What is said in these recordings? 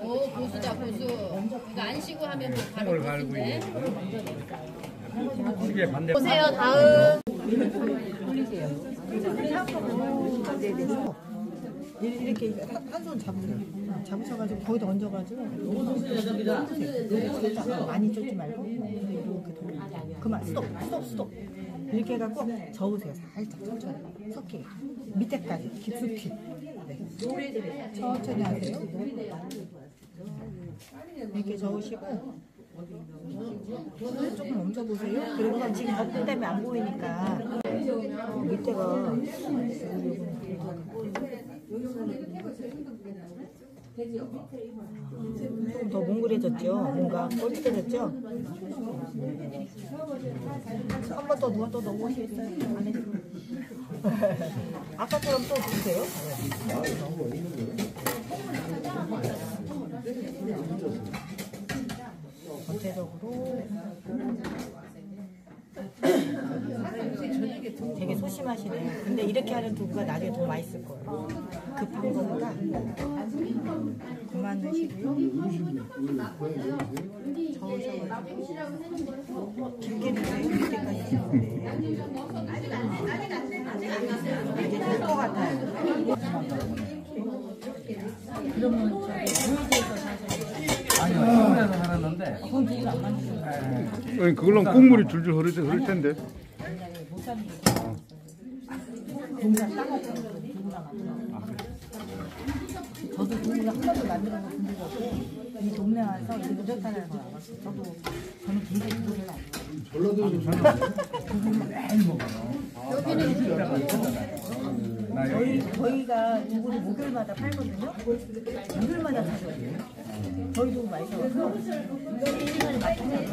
오, 고수다, 고수. 이거 안 쉬고 하면 뭐 바로 고수인데. 이게 반대. 보세요, 다음. 이렇게 한 손 잡으세요. 잡으셔가지고 거기다 얹어가지고 많이 쫓지 말고 이렇게 돌리고 그만 스톱 이렇게 해갖고 저으세요. 살짝 천천히 섞이게 밑에까지 깊숙이. 네. 천천히 하세요. 이렇게 저으시고 손을 조금 얹어보세요. 그리고 지금 덮은 때문에 안 보이니까 밑에가 조금 더 몽글해졌죠? 뭔가 꼬릿해졌죠? 한 번 더 누가 또 넣어보시겠어요? 안에 아까처럼 또 주세요. 전체적으로 되게 소심하시네. 근데 이렇게 하는 두부가 나중에 더 맛있을 거예요. 급한 거보다 그만 넣으시고요. 저으셔가지고 깊게 넣으세요. 밑에까지 지우는데 이게 될 것 같아요. 그러면 무의지에서 아니요, 시골에서 살았는데. 그건 두부를 안 만드셔요. 아니 그걸로 국물이 줄줄 흐를 텐데. 못 사는 게 동산 따가지고 두부가 만들어요. 저도 두부를 한 번도 만들어 본 적이 없고 이 동네 와서 이 노젓하는 걸 알았어요. 저는 되게 두부를 안 해요. 두부를 매일 먹어요. 저희가 두부를 목요일마다 팔거든요. 목요일마다 사줘요. 저희 두부 맛있어서 1년에 맛있어요.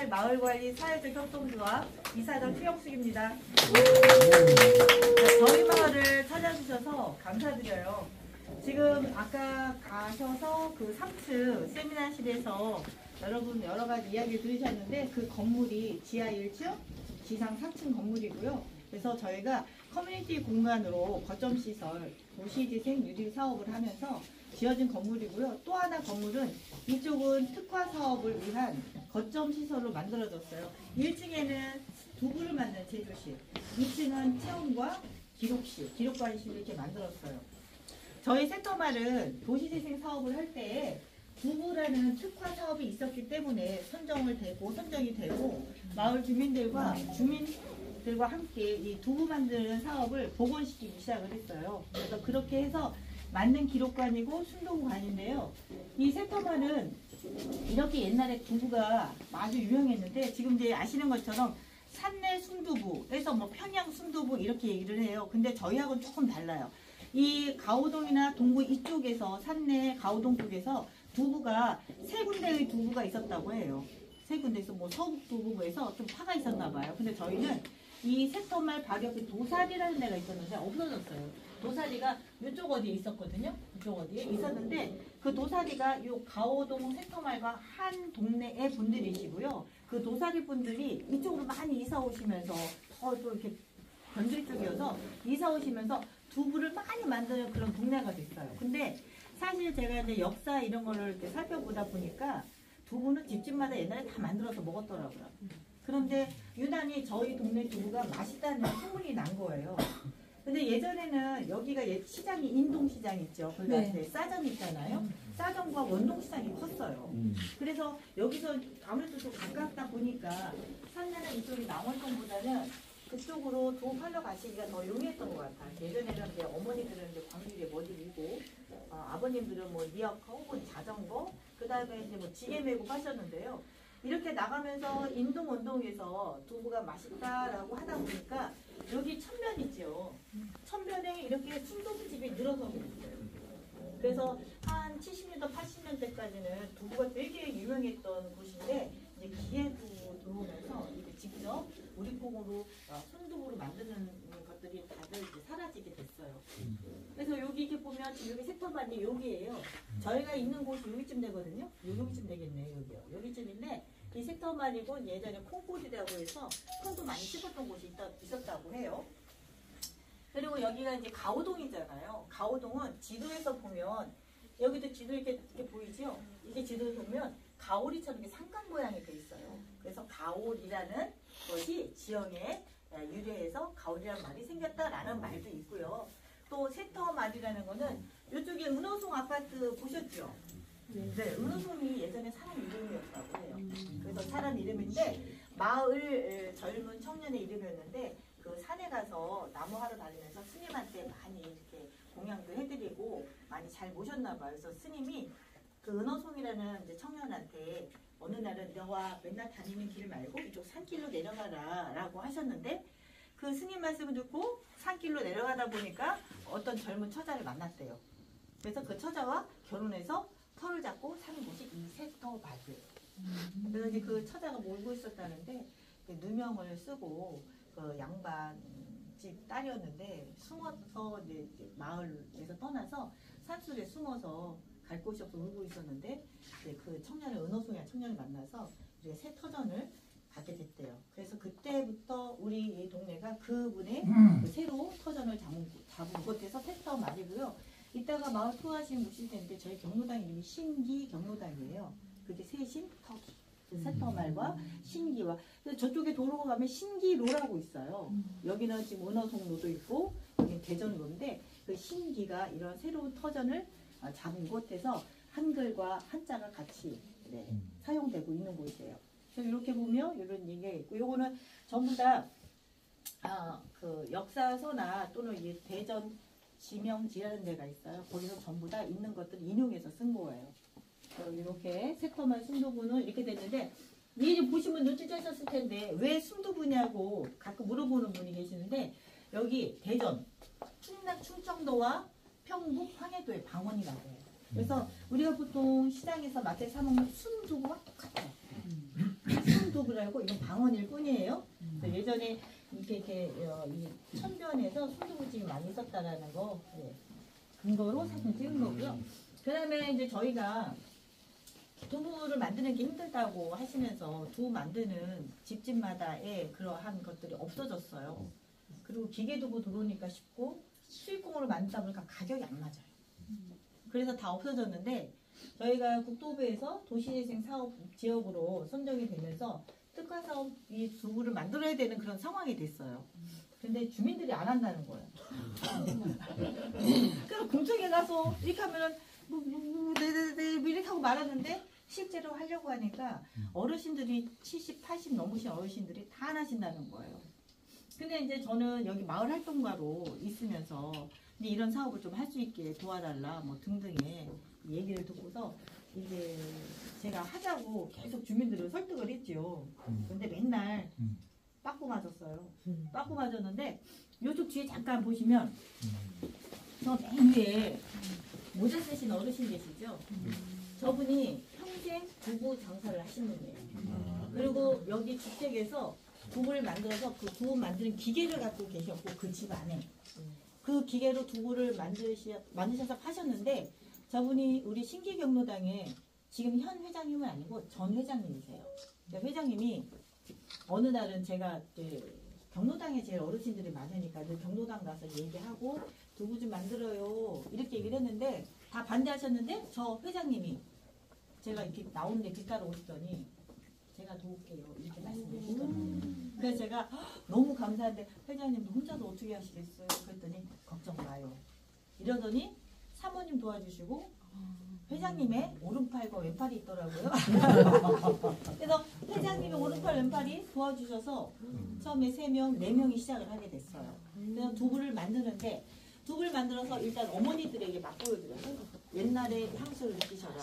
마을관리 사회적 협동조합 이사장 최영숙입니다. 저희 마을을 찾아주셔서 감사드려요. 지금 아까 가셔서 그 3층 세미나실에서 여러분 여러 가지 이야기 들으셨는데 그 건물이 지하 1층, 지상 4층 건물이고요. 그래서 저희가 커뮤니티 공간으로 거점시설, 도시재생 유리 사업을 하면서 지어진 건물이고요. 또 하나 건물은 이쪽은 특화 사업을 위한 거점시설로 만들어졌어요. 1층에는 두부를 만드는 제조실, 2층은 체험과 기록실, 기록관실 이렇게 만들었어요. 저희 센터말은 도시재생 사업을 할 때에 두부라는 특화 사업이 있었기 때문에 선정이 되고 마을 주민들과 함께 이 두부 만드는 사업을 복원시키기 시작을 했어요. 그래서 그렇게 해서 만든 기록관이고 순두부관인데요. 이 센터말은 이렇게 옛날에 두부가 아주 유명했는데 지금 이제 아시는 것처럼 산내 순두부에서 뭐 평양 순두부 이렇게 얘기를 해요. 근데 저희하고는 조금 달라요. 이 가오동이나 동구 이쪽에서 산내 가오동 쪽에서 두부가 세 군데의 두부가 있었다고 해요. 세 군데에서 뭐 서북 두부에서 좀 파가 있었나 봐요. 근데 저희는 이 세터말 바로 도사리라는 데가 있었는데 없어졌어요. 도사리가 이쪽 어디에 있었거든요. 이쪽 어디에 있었는데 그 도사리가 요 가오동 세터말과 한 동네의 분들이시고요. 그 도사리 분들이 이쪽으로 많이 이사 오시면서 더 또 이렇게 변두리 쪽이어서 이사 오시면서 두부를 많이 만드는 그런 동네가 됐어요. 근데 사실 제가 이제 역사 이런 거를 이렇게 살펴보다 보니까 두부는 집집마다 옛날에 다 만들어서 먹었더라고요. 그런데 유난히 저희 동네 두부가 맛있다는 소문이 난 거예요. 근데 예전에는 여기가 시장이 인동시장 있죠. 거기가 네. 싸전 있잖아요. 싸전과 원동시장이 컸어요. 그래서 여기서 아무래도 좀 가깝다 보니까 산내는 이쪽이 남원동보다는 그쪽으로 두부 팔러 가시기가 더 용이했던 것 같아요. 예전에는 이제 어머니들은 이제 광주에 머리리고 아버님들은 뭐 리어카 혹은 자전거 그 다음에 이제 뭐 지게 메고 하셨는데요. 이렇게 나가면서 인동 원동에서 두부가 맛있다라고 하다 보니까 여기 천면 있죠. 천면에 이렇게 순두부집이 늘어서고 있어요. 그래서 한 70년대, 80년대까지는 두부가 되게 유명했던 곳인데 이제 기계도 들어오면서 이렇게 직접 우리 콩으로 순두부로 만드는 것들이 다들 이제 사라지게 됐어요. 그래서 여기 이렇게 보면 지금 여기 섹터반이 여기예요. 저희가 있는 곳이 여기쯤 되거든요. 여기쯤 되겠네요. 여기요. 여기쯤인데 이 섹터반이고 예전에 콩고지라고 해서 콩도 많이 씹었던 곳이 있었다고 해요. 그리고 여기가 이제 가오동이잖아요. 가오동은 지도에서 보면 여기도 지도 이렇게 보이죠? 이게 지도를 보면 가오리처럼 이렇게 삼각 모양이 돼 있어요. 그래서 가오리라는 것이 지형에 유래해서 가오리라는 말이 생겼다라는 말도 있고요. 또 세터말이라는 거는 이쪽에 은호송 아파트 보셨죠? 네, 은호송이 예전에 사람 이름이었다고 해요. 그래서 사람 이름인데 마을 젊은 청년의 이름이었는데 그 산에 가서 나무 하러 다니면서 스님한테 많이 이렇게 공양도 해드리고 많이 잘 모셨나 봐요. 그래서 스님이 그 은호송이라는 이제 청년한테 어느 날은 너와 맨날 다니는 길 말고 이쪽 산길로 내려가라 라고 하셨는데 그 스님 말씀을 듣고 산길로 내려가다 보니까 어떤 젊은 처자를 만났대요. 그래서 그 처자와 결혼해서 터를 잡고 사는 곳이 이 세터밭이에요. 그래서 이제 그 처자가 몰고 있었다는데 그 누명을 쓰고 그 양반집 딸이었는데 숨어서 이제 마을에서 떠나서 산속에 숨어서 갈 곳이 없어 울고 있었는데 이제 그 청년을 은호송이라는 청년을 만나서 이제 세터전을 가게 됐대요. 그래서 그때부터 우리 이 동네가 그분의 그 새로 터전을 잡은 곳에서 세터 말이고요. 이따가 마을 투어하시면 보실 텐데 저희 경로당 이름이 신기 경로당이에요. 그게 세신 터기. 세터말과 신기와 저쪽에 도로가 가면 신기로라고 있어요. 여기는 지금 은호송로도 있고 여기는 대전로인데 그 신기가 이런 새로운 터전을 잡은 곳에서 한글과 한자가 같이 사용되고 있는 곳이에요. 그래서 이렇게 보면 이런 얘기가 있고 요거는 전부 다 그 역사서나 또는 이 대전 지명지라는 데가 있어요. 거기서 전부 다 있는 것들 인용해서 쓴 거예요. 이렇게 세터말 순두부는 이렇게 됐는데 위에 보시면 눈치채셨을 텐데 왜 순두부냐고 가끔 물어보는 분이 계시는데 여기 대전, 충남 충청도와 평북 황해도의 방언이라고 해요. 그래서 우리가 보통 시장에서 마트에 사 먹는 순두부와 똑같아요. 순두부라고 이건 방언일 뿐이에요. 예전에 이렇게 이 천변에서 순두부집이 많이 있었다라는 거 근거로 사진 찍은 거고요. 그다음에 이제 저희가 두부를 만드는 게 힘들다고 하시면서 두부 만드는 집집마다의 그러한 것들이 없어졌어요. 그리고 기계두부 들어오니까 쉽고 수입공으로 만들다 보니까 가격이 안 맞아요. 그래서 다 없어졌는데 저희가 국토부에서 도시재생 사업 지역으로 선정이 되면서 특화사업 이 두부를 만들어야 되는 그런 상황이 됐어요. 근데 주민들이 안 한다는 거예요. 그래서 공청회 가서 이렇게 하면은 네네네 이렇게 하고 말하는데 실제로 하려고 하니까 어르신들이 70, 80 넘으신 어르신들이 다 안 하신다는 거예요. 근데 이제 저는 여기 마을 활동가로 있으면서 이런 사업을 좀 할 수 있게 도와달라 뭐 등등의 얘기를 듣고서 이제 제가 하자고 계속 주민들을 설득을 했죠. 근데 맨날 빠꾸 맞았어요. 빠꾸 맞았는데 이쪽 뒤에 잠깐 보시면 저 맨 위에 모자 쓰신 어르신 계시죠? 저분이 평생 두부 장사를 하신 분이에요. 그리고 여기 주택에서 두부를 만들어서 그 두부 만드는 기계를 갖고 계셨고 그 집 안에 그 기계로 두부를 만드셔서 파셨는데 저분이 우리 신기경로당에 지금 현 회장님은 아니고 전 회장님이세요. 회장님이 어느 날은 제가 경로당에 제일 어르신들이 많으니까 경로당 가서 얘기하고 두부 좀 만들어요 이렇게 얘기를 했는데 다 반대하셨는데 저 회장님이 제가 이렇게 나오는데 뒤따라 오시더니 제가 도울게요 이렇게 말씀하시더라고요. 그래서 제가 너무 감사한데 회장님도 혼자서 어떻게 하시겠어요? 그랬더니 걱정 마요. 이러더니 사모님 도와주시고 회장님의 오른팔과 왼팔이 있더라고요. 그래서 회장님의 오른팔 왼팔이 도와주셔서 처음에 3명, 4명이 시작을 하게 됐어요. 그래서 두부를 만드는데 두부를 만들어서 일단 어머니들에게 맛보여드려요. 옛날에 향수를 느끼셔라.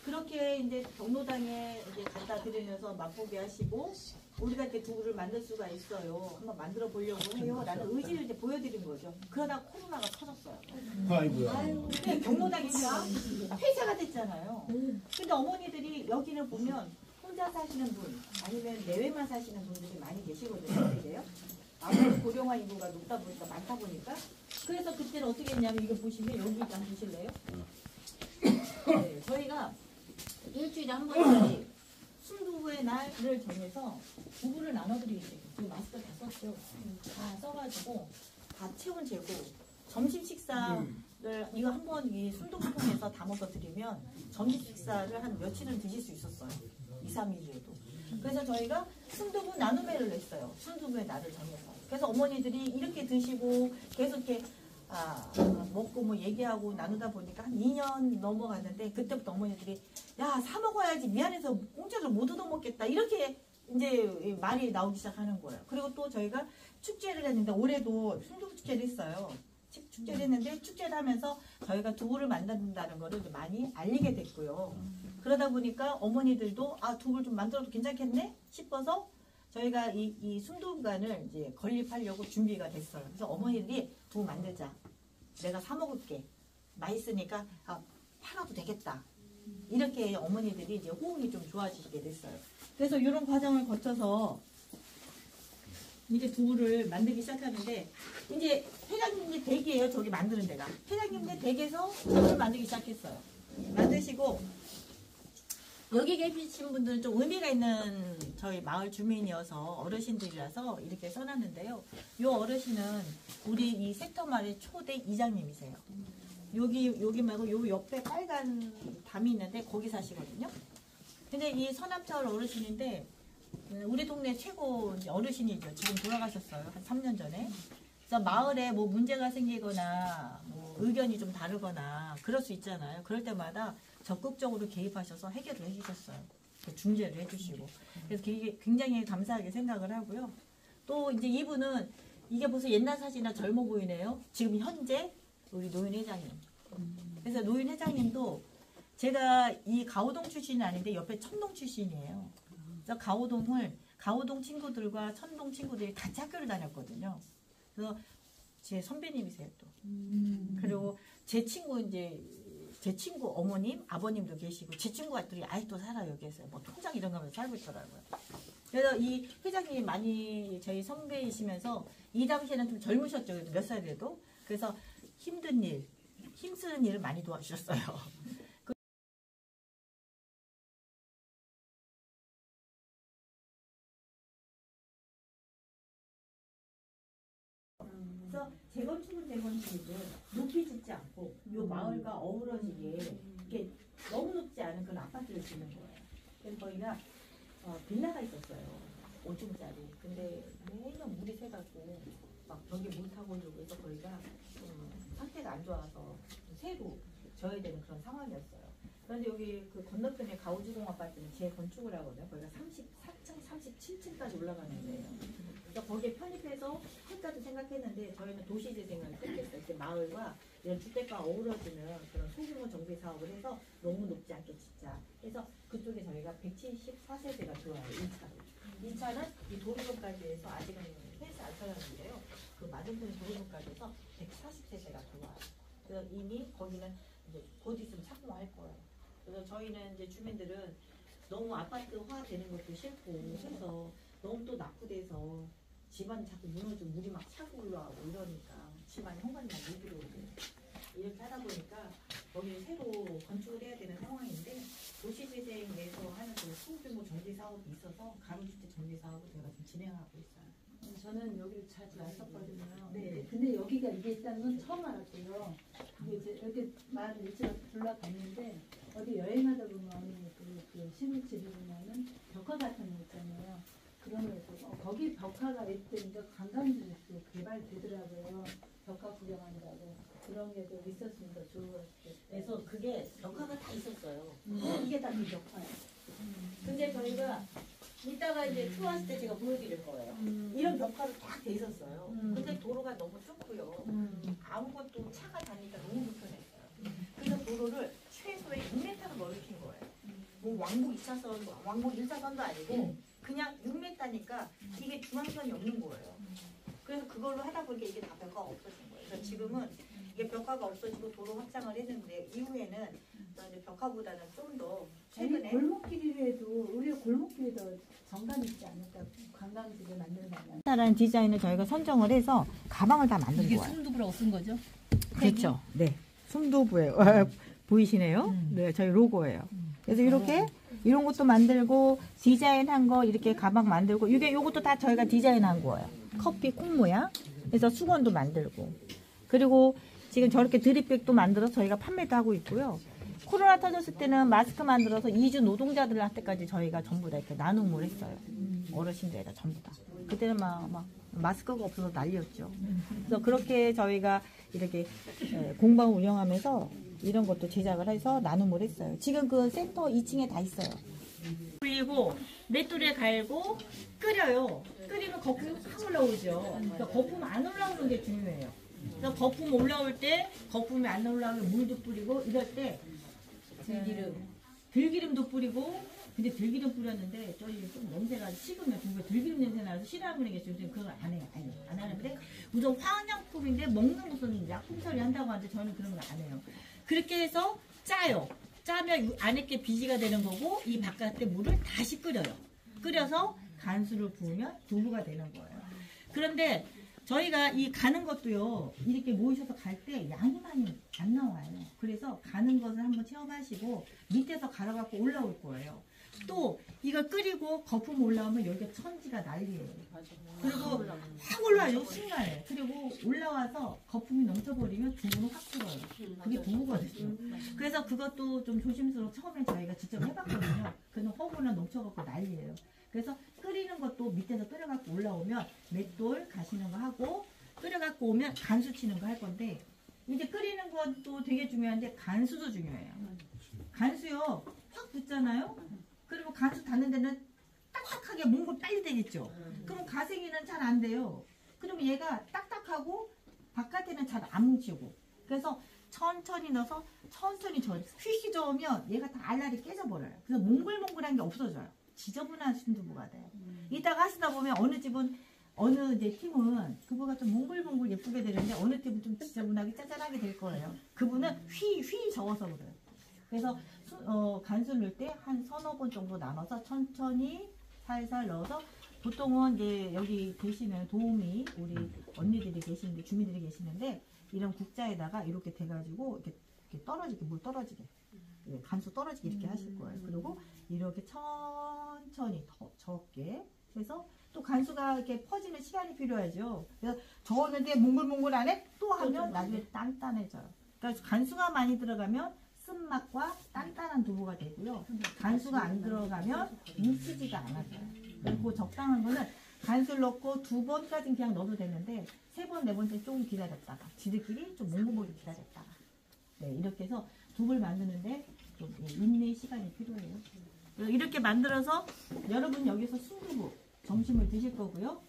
그렇게 이제 경로당에 이제 갖다 드리면서 맛보게 하시고 우리가 이렇게 두부를 만들 수가 있어요. 한번 만들어 보려고 해요. 라는 의지를 이제 보여드린 거죠. 그러다 코로나가 터졌어요. 아이고야. 근데 경로당이 폐쇄가 됐잖아요. 근데 어머니들이 여기를 보면 혼자 사시는 분 아니면 내외만 사시는 분들이 많이 계시거든요. 아무래도 고령화 인구가 높다 보니까 많다 보니까 그래서 그때는 어떻게 했냐면 이거 보시면 여기 일단 보실래요? 네, 저희가 일주일에 한 번씩 순두부의 날을 정해서 부부를 나눠드리겠어요. 지금 마스크 다 썼죠. 다 써가지고 다 체온 재고 점심 식사를 이거 한 번 이 순두부통에서 담아서 드리면 점심 식사를 한 며칠은 드실 수 있었어요. 2, 3일에도. 그래서 저희가 순두부 나눔회를 했어요. 순두부의 날을 정해서. 그래서 어머니들이 이렇게 드시고 계속 이렇게 먹고 뭐 얘기하고 나누다 보니까 한 2년 넘어갔는데 그때부터 어머니들이 야, 사 먹어야지 미안해서 공짜로 못 얻어먹겠다 이렇게 이제 말이 나오기 시작하는 거예요. 그리고 또 저희가 축제를 했는데 올해도 순두부 축제를 했어요. 축제를 했는데 축제를 하면서 저희가 두부를 만든다는 거를 많이 알리게 됐고요. 그러다 보니까 어머니들도 두부를 좀 만들어도 괜찮겠네 싶어서 저희가 이 순두부관을 이제 건립하려고 준비가 됐어요. 그래서 어머니들이 두부 만들자. 내가 사 먹을게. 맛있으니까 팔아도 되겠다. 이렇게 어머니들이 이제 호응이 좀 좋아지게 됐어요. 그래서 이런 과정을 거쳐서 이제 두부를 만들기 시작하는데 이제 회장님이 댁이에요. 저기 만드는 데가. 회장님네 댁에서 두부를 만들기 시작했어요. 만드시고 여기 계신 분들은 좀 의미가 있는 저희 마을 주민이어서 어르신들이라서 이렇게 써놨는데요. 요 어르신은 우리 이 섹터 마을의 초대 이장님이세요. 여기 말고 요 옆에 빨간 담이 있는데 거기 사시거든요. 근데 이 서남차을 어르신인데 우리 동네 최고 어르신이죠. 지금 돌아가셨어요. 한 3년 전에. 그래서 마을에 뭐 문제가 생기거나 뭐 의견이 좀 다르거나 그럴 수 있잖아요. 그럴 때마다 적극적으로 개입하셔서 해결을 해주셨어요. 중재를 해주시고. 그래서 굉장히 감사하게 생각을 하고요. 또 이제 이분은 이게 벌써 옛날 사진이나 젊어 보이네요. 지금 현재 우리 노인 회장님. 그래서 노인 회장님도 제가 이 가오동 출신이 아닌데 옆에 천동 출신이에요. 그래서 가오동 친구들과 천동 친구들이 같이 학교를 다녔거든요. 그래서 제 선배님이세요 또. 그리고 제 친구 어머님, 아버님도 계시고 제 친구들이 아직도 살아요 여기에서. 뭐 통장 이런 거 하면서 살고 있더라고요. 그래서 이 회장님이 많이 저희 선배이시면서 이 당시에는 좀 젊으셨죠. 몇 살이라도. 그래서 힘든 일, 힘쓰는 일을 많이 도와주셨어요. 그래서 재건축은 높이 짓지 않고 요 마을과 어우러지게 이렇게 너무 높지 않은 그런 아파트를 짓는 거예요. 그래서 저희가 빌라가 있었어요. 5층짜리. 근데 매년 물이 새가지고 막 벽에 물 타고 오려고 해서 저희가 상태가 안 좋아서 새로 져야 되는 그런 상황이었어요. 그런데 여기 그 건너편에 가오지동 아파트는 재건축을 하거든요. 거기가 34층, 37층까지 올라가는데요. 그래서 거기에 편입해서 할까도 생각했는데 저희는 도시재생을 택했어요. 이렇게 마을과 이런 주택과 어우러지는 그런 소규모 정비 사업을 해서 너무 높지 않게 짓자. 그래서 그쪽에 저희가 174세대가 들어와요. 1차로. 2차는 이 도로변까지 해서 아직은 펜스 안 쳐놨는데요. 그 맞은편 도로변까지 해서 140세대가 들어와요. 그래서 이미 거기는 이제 곧 있으면 착공할 거예요. 그래서 저희는 이제 주민들은 너무 아파트화 되는 것도 싫고 해서 너무 또 낙후돼서 집안이 자꾸 무너지고 물이 막 차고 올라오고 이러니까 집안이 현관이 막 물 들어오고 이렇게 하다 보니까 거기를 새로 건축을 해야 되는 상황인데 도시재생 내에서 하는 그 소규모 정비 사업이 있어서 가로주택 정비 사업을 제가 좀 진행하고 있어요. 저는 여기를 자주 왔었거든요. 네. 근데 여기가 이게 있다는 건 처음 알았고요. 이제 이렇게 마을 일지를 둘러봤는데 어디 여행하다 보면 그 시민집이 보면은 벽화 같은 거 있잖아요. 그런 거 있고 거기 벽화가 있으니까 관광지도 개발되더라고요. 벽화 구경한다고 그런 게 좀 있었으면 더 좋을 것 같아요. 그래서 그게 벽화가 다 있었어요. 이게 다 그 벽화예요. 근데 저희가 이따가 이제 투어했을 때 제가 보여드릴 거예요. 이런 벽화로 딱 돼 있었어요. 근데 도로가 너무 좁고요. 아무것도 차가 다니니까 너무 불편했어요. 그래서 도로를 최소의 6m로 넓힌 거예요. 뭐 왕복 2차선, 왕복 1차선도 아니고 그냥 6m니까 이게 중앙선이 없는 거예요. 그래서 그걸로 하다 보니까 이게 다 벽화가 없어진 거예요. 그래서 지금은 이게 벽화가 없어지고 도로 확장을 했는데 이후에는 이제 벽화보다는 좀 더 아니, 최근에 골목길이라도 우리 골목길이 더 정감 있지 않을까? 관광지를 만들어가면. 라는 디자인을 저희가 선정을 해서 가방을 다 만든 이게 거예요. 순두부라고 쓴 거죠? 그렇죠. 네. 순두부예요. 보이시네요? 네, 저희 로고예요. 그래서 이렇게 이런 것도 만들고 디자인한 거 이렇게 가방 만들고 이게 요것도 다 저희가 디자인한 거예요. 커피 콩 모양. 그래서 수건도 만들고 그리고 지금 저렇게 드립백도 만들어서 저희가 판매도 하고 있고요. 코로나 터졌을 때는 마스크 만들어서 이주 노동자들한테까지 저희가 전부 다 이렇게 나눔을 했어요. 어르신들에다 전부 다. 그때는 막 마스크가 없어서 난리였죠. 그래서 그렇게 저희가 이렇게 공방 운영하면서 이런 것도 제작을 해서 나눔을 했어요. 지금 그 센터 2층에 다 있어요. 그리고 맷돌에 갈고 끓여요. 끓이면 거품이 확 올라오죠. 그러니까 거품 안 올라오는 게 중요해요. 그래서 거품 올라올 때 거품이 안 올라오면 물도 뿌리고 이럴 때 들기름도 뿌리고 근데 들기름 뿌렸는데 저희 좀 냄새가 식으면 들기름 냄새 나서 싫어하는 분이 계시죠. 그건 안 해요. 안 하는데 우선 화학약품인데 먹는 무슨 약품 처리한다고 하는데 저는 그런 건 안 해요. 그렇게 해서 짜요. 짜면 안에 게 비지가 되는 거고 이 바깥에 물을 다시 끓여요. 끓여서 간수를 부으면 두부가 되는 거예요. 그런데 저희가 이 가는 것도요 이렇게 모이셔서 갈 때 양이 많이 안 나와요. 그래서 가는 것을 한번 체험하시고 밑에서 갈아갖고 올라올 거예요. 또 이걸 끓이고 거품 올라오면 여기가 천지가 난리예요. 그리고 확 올라와요 순간에. 그리고 올라와서 거품이 넘쳐버리면 두부는 확 들어요. 그게 두부가 됐어요. 그래서 그것도 좀 조심스러워 처음에 저희가 직접 해봤거든요. 그는 허브나 넘쳐갖고 난리예요. 그래서 끓이는 것도 밑에서 끓여갖고 올라오면 맷돌 가시는 거 하고 끓여갖고 오면 간수 치는 거 할 건데 이제 끓이는 것도 되게 중요한데 간수도 중요해요. 간수요 확 붙잖아요. 그리고 간수 닿는 데는 딱딱하게 몽골 빨리 되겠죠. 그럼 가생이는 잘 안 돼요. 그러면 얘가 딱딱하고 바깥에는 잘 안 뭉치고 그래서 천천히 넣어서 천천히 저어요. 휙 저으면 얘가 다 알알이 깨져버려요. 그래서 몽글몽글한 게 없어져요. 지저분한 순두부가 돼요. 이따가 하시다 보면 어느 집은 어느 이제 팀은 두부가 좀 몽글몽글 예쁘게 되는데 어느 팀은 좀 지저분하게 짜잘하게 될 거예요. 그분은 휘 저어서 그래요. 그래서 간수를 넣을 때 한 서너 번 정도 나눠서 천천히 살살 넣어서 보통은 이제 여기 계시는 도우미 우리 언니들이 계시는데 주민들이 계시는데 이런 국자에다가 이렇게 돼가지고 이렇게 떨어지게 물 떨어지게 간수 떨어지게 이렇게 하실 거예요. 그리고 이렇게 천천히 더 적게 해서 또 간수가 이렇게 퍼지는 시간이 필요하죠. 그래서 저었는데 몽글몽글 안에 또 하면 나중에 단단해져요. 그러니까 간수가 많이 들어가면 쓴맛과 단단한 두부가 되고요. 간수가 안 들어가면 뭉치지가 않아져요. 그리고 적당한 거는 간수를 넣고 2번까지는 그냥 넣어도 되는데 3번, 4번째 조금 기다렸다가 지들끼리 좀 몽글몽글 기다렸다가 네, 이렇게 해서 두부를 만드는데 좀 인내 시간이 필요해요. 이렇게 만들어서 여러분 여기서 순두부 점심을 드실 거고요.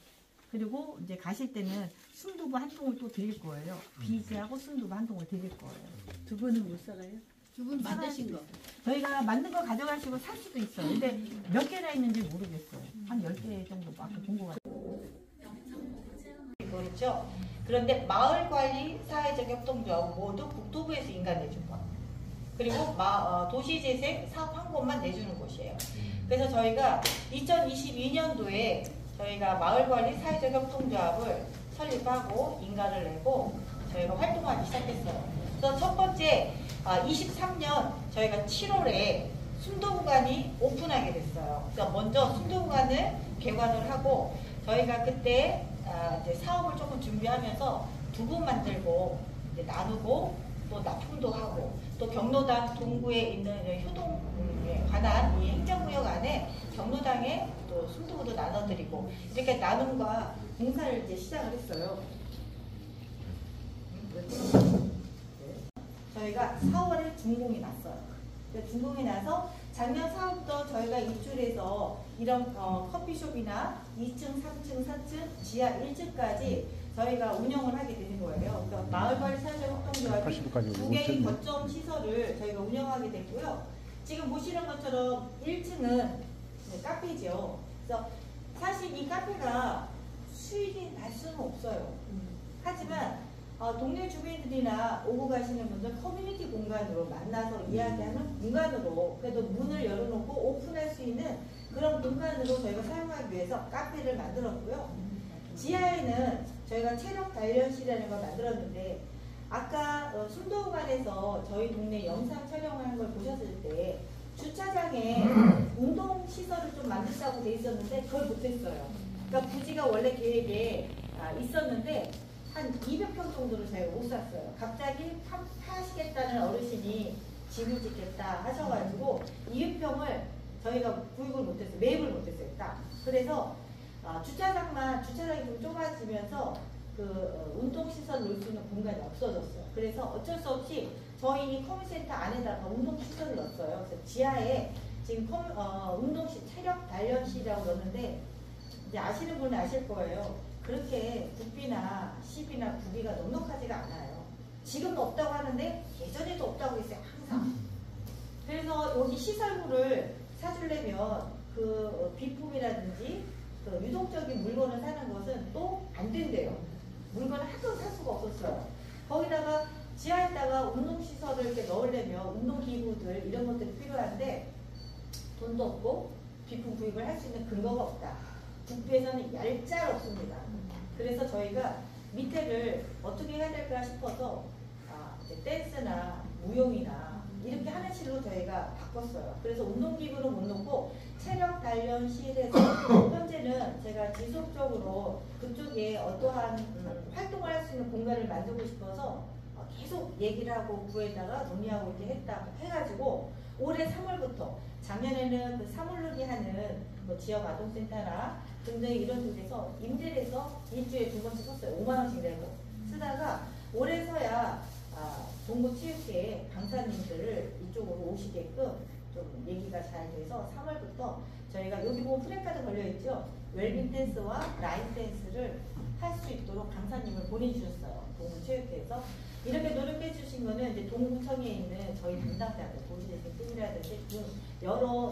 그리고 이제 가실 때는 순두부 한 통을 또 드릴 거예요. 비지하고 순두부 한 통을 드릴 거예요. 두부는 못 살아요? 두분 만드신 거. 저희가 만든 거 가져가시고 살 수도 있어요. 근데 몇 개나 있는지 모르겠어요. 한 10개 정도 아까 본 거 같아요. 그렇죠. 그런데 마을관리 사회적 협동조합 모두 국토부에서 인가 내준 거. 그리고 도시재생 사업 한 곳만 내주는 곳이에요. 그래서 저희가 2022년도에 저희가 마을관리 사회적 협동조합을 설립하고 인가를 내고 저희가 활동하기 시작했어요. 그래서 첫 번째 23년 저희가 7월에 순두부관이 오픈하게 됐어요. 그래서 먼저 순두부관을 개관을 하고 저희가 그때 이제 사업을 조금 준비하면서 두부 만들고 이제 나누고 또 납품도 하고 또 경로당 동구에 있는 효동에 관한 이 행정구역 안에 경로당에 또 순두부도 나눠드리고 이렇게 나눔과 봉사를 이제 시작을 했어요. 저희가 4월에 준공이 났어요. 준공이 나서 작년 4월부터 저희가 입주해서 이런 커피숍이나 2층, 3층, 4층, 지하 1층까지 저희가 운영을 하게 되는 거예요. 그러니까 마을관리 사회적 협동조합이 2개의 거점 시설을 저희가 운영하게 됐고요. 지금 보시는 것처럼 1층은 카페죠. 그래서 사실 이 카페가 수익이 날 수는 없어요. 하지만 동네 주민들이나 오고 가시는 분들 커뮤니티 공간 공간으로 만나서 이야기하는 공간으로 그래도 문을 열어놓고 오픈할 수 있는 그런 공간으로 저희가 사용하기 위해서 카페를 만들었고요. 지하에는 저희가 체력 단련실이라는 걸 만들었는데 아까 순도관에서 저희 동네 영상 촬영하는 걸 보셨을 때 주차장에 운동 시설을 좀 만들자고 돼 있었는데 그걸 못했어요. 그러니까 부지가 원래 계획에 있었는데 한 200평 정도를 저희가 못 샀어요. 갑자기 파시겠다는 어르신이 집을 짓겠다 하셔가지고 200평을 저희가 구입을 못했어요. 매입을 못했어요. 딱. 그래서 주차장이 좀 좁아지면서 운동시설 놓을 수 있는 공간이 없어졌어요. 그래서 어쩔 수 없이 저희 커뮤니센터 안에다가 운동시설을 넣었어요. 그래서 지하에 지금 체력 단련실이라고 넣었는데 이제 아시는 분은 아실 거예요. 그렇게 국비나 시비나 구비가 넉넉하지가 않아요. 지금도 없다고 하는데 예전에도 없다고 했어요. 항상. 그래서 여기 시설물을 사주려면 비품이라든지 유동적인 물건을 사는 것은 또 안 된대요. 물건을 하도 살 수가 없었어요. 거기다가 지하에다가 운동시설을 이렇게 넣으려면 운동기구들 이런 것들이 필요한데 돈도 없고 비품 구입을 할 수 있는 근거가 없다. 국비에서는 얄짤 없습니다. 그래서 저희가 밑에를 어떻게 해야 될까 싶어서 이제 댄스나 무용이나 이렇게 하는 식으로 저희가 바꿨어요. 그래서 운동기구는 못 놓고 체력 단련실에서 현재는 제가 지속적으로 그쪽에 어떠한 활동을 할 수 있는 공간을 만들고 싶어서 계속 얘기를 하고 구에다가 논의하고 이렇게 해가지고 올해 3월부터 작년에는 그 사물놀이 하는 지역 아동센터나 등등 이런 곳에서 임대를 해서 일주일에 2번씩 썼어요. 5만원씩 내고 쓰다가 올해서야 동부체육회 강사님들을 이쪽으로 오시게끔 좀 얘기가 잘 돼서 3월부터 저희가 여기 보면 프랜카드 걸려있죠. 웰빙 댄스와 라인 댄스를 할 수 있도록 강사님을 보내주셨어요. 동부체육회에서 이렇게 노력해 주신 거는 이제 동구청에 있는 저희 담당자들, 도시재생 팀이라든지 여러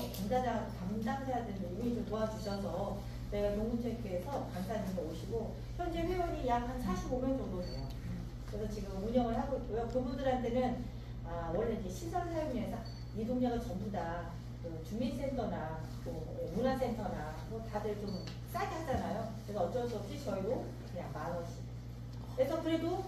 담당자들이 좀 도와주셔서 저희가 동구체육회에서 강사님이 오시고 현재 회원이 약 한 45명 정도 돼요. 그래서 지금 운영을 하고 있고요. 그분들한테는 원래 이제 시설 사용료에서 이 동네가 전부 다 주민센터나 문화센터나 다들 좀 싸게 하잖아요. 그래서 어쩔 수 없이 저희도 그냥 10,000원씩. 그래서 그래도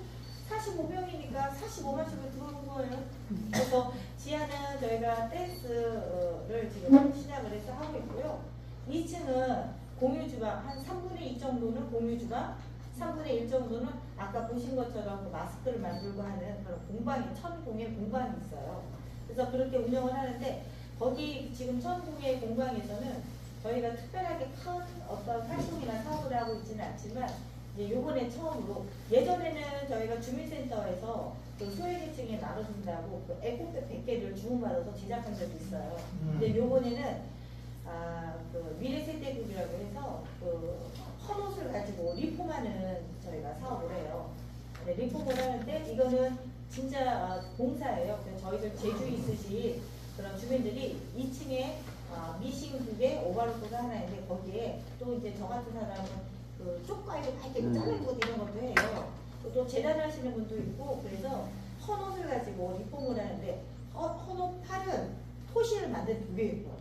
45명이니까 45만씩을 들어오는 거예요. 그래서 지하는 저희가 댄스를 지금 시작을 해서 하고 있고요. 2층은 공유주방, 한 3분의 2 정도는 공유주방, 3분의 1 정도는 아까 보신 것처럼 그 마스크를 만들고 하는 그런 공방이, 천공예 공방이 있어요. 그래서 그렇게 운영을 하는데 거기 지금 천공예 공방에서는 저희가 특별하게 큰 어떤 활동이나 사업을 하고 있지는 않지만 이제 요번에 처음으로 예전에는 저희가 주민센터에서 그 소외계층에 나눠준다고 그 에코백 100개를 주문받아서 제작한 적이 있어요. 근데 요번에는 그 미래세대국이라고 해서 그 헌옷을 가지고 리폼하는 저희가 사업을 해요. 네, 리폼을 하는데 이거는 진짜 봉사예요. 그래서 저희들 제주에 있으신 그런 주민들이 2층에 미싱국에 오바로드가 하나 있는데 거기에 또 이제 저 같은 사람은 그 쪽과이도 이렇게 자르고 이런 것도 해요. 또 재단하시는 분도 있고 그래서 헌옷을 가지고 리폼을 하는데 헌옷 팔은 토시를 만든 두 개 있고요.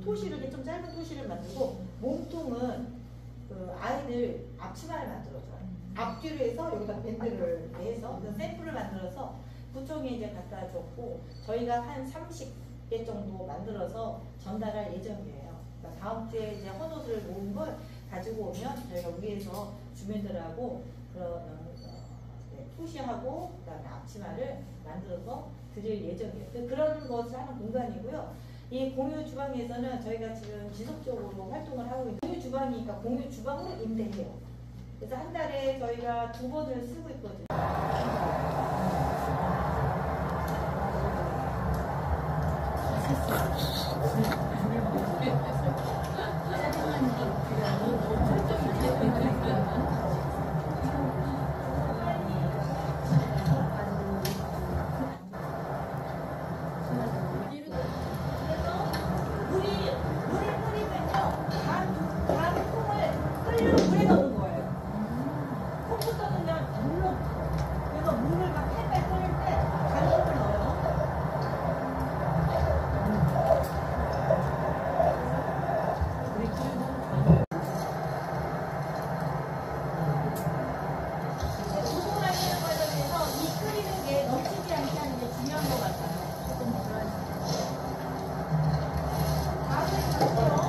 토시를 이렇게 좀 짧은 토시를 만들고 몸통은 그 아이들 앞치마를 만들어줘요. 앞뒤로 해서 여기다 밴드를 해서 샘플을 만들어서 구청에 이제 갖다 줬고 저희가 한 30개 정도 만들어서 전달할 예정이에요. 그러니까 다음 주에 이제 헌옷을 모은 걸 가지고 오면 저희가 위에서 주민들하고 토시하고 그다음에 앞치마를 만들어서 드릴 예정이에요. 그런 것을 하는 공간이고요. 이 공유 주방에서는 저희가 지금 지속적으로 활동을 하고 있는 공유 주방이니까 공유 주방으로 임대해요. 그래서 한 달에 저희가 2번을 쓰고 있거든요. 네.